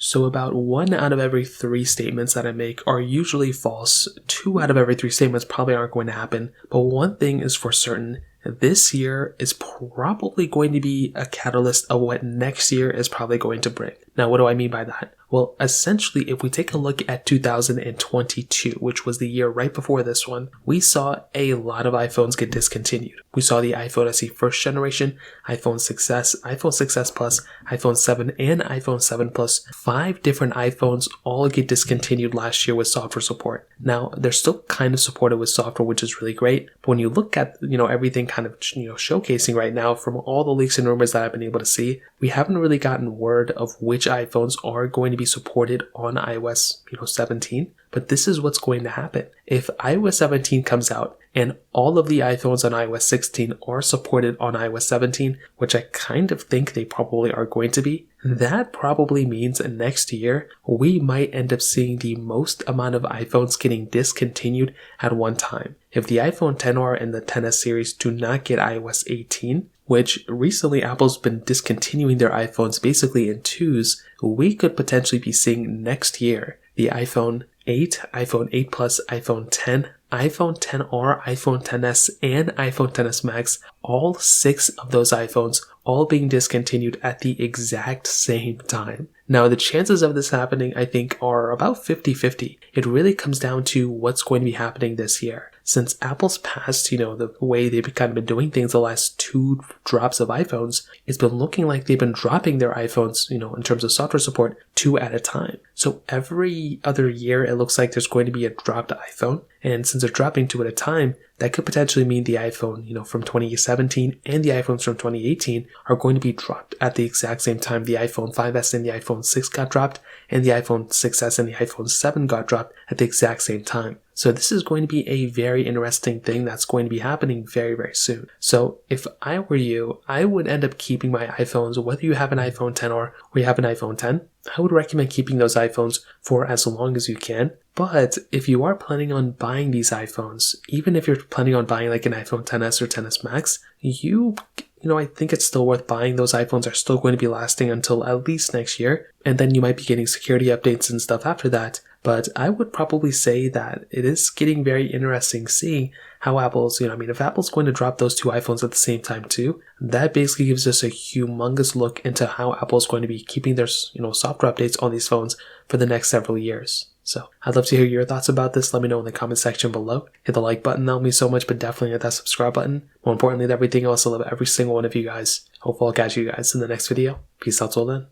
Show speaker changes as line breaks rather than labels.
So about 1 out of every 3 statements that I make are usually false. 2 out of every 3 statements probably aren't going to happen. But one thing is for certain. This year is probably going to be a catalyst of what next year is probably going to bring. Now, what do I mean by that? Well, essentially, if we take a look at 2022, which was the year right before this one, we saw a lot of iPhones get discontinued. We saw the iPhone SE first generation, iPhone 6s, iPhone 6s Plus, iPhone 7, and iPhone 7 Plus. 5 different iPhones all get discontinued last year with software support. Now, they're still kind of supported with software, which is really great. But when you look at, everything kind of, showcasing right now from all the leaks and rumors that I've been able to see, we haven't really gotten word of which iPhones are going to be supported on iOS 17, but this is what's going to happen. If iOS 17 comes out and all of the iPhones on iOS 16 are supported on iOS 17, which I kind of think they probably are going to be, that probably means next year we might end up seeing the most amount of iPhones getting discontinued at one time. If the iPhone XR and the XS series do not get iOS 18, which recently Apple's been discontinuing their iPhones basically in twos, we could potentially be seeing next year the iPhone 8, iPhone 8 Plus, iPhone 10, iPhone XR, iPhone XS, and iPhone XS Max, all 6 of those iPhones all being discontinued at the exact same time. Now, the chances of this happening, I think, are about 50-50. It really comes down to what's going to be happening this year. Since Apple's past, the way they've kind of been doing things the last 2 drops of iPhones, it's been looking like they've been dropping their iPhones, in terms of software support, 2 at a time. So every other year, it looks like there's going to be a dropped iPhone. And since they're dropping 2 at a time, that could potentially mean the iPhone, from 2017 and the iPhones from 2018 are going to be dropped at the exact same time. The iPhone 5S and the iPhone 6 got dropped, and the iPhone 6S and the iPhone 7 got dropped at the exact same time. So this is going to be a very interesting thing that's going to be happening very, very soon. So if I were you, I would end up keeping my iPhones, whether you have an iPhone XR or you have an iPhone 10, I would recommend keeping those iPhones for as long as you can. But if you are planning on buying these iPhones, even if you're planning on buying like an iPhone XS or XS Max, I think it's still worth buying. Those iPhones are still going to be lasting until at least next year. And then you might be getting security updates and stuff after that. But I would probably say that it is getting very interesting seeing how Apple's, if Apple's going to drop those 2 iPhones at the same time too, that basically gives us a humongous look into how Apple's going to be keeping their, software updates on these phones for the next several years. So I'd love to hear your thoughts about this. Let me know in the comment section below. Hit the like button, that would mean so much, but definitely hit that subscribe button. More importantly than everything else, I love every single one of you guys. Hopefully I'll catch you guys in the next video. Peace out till then.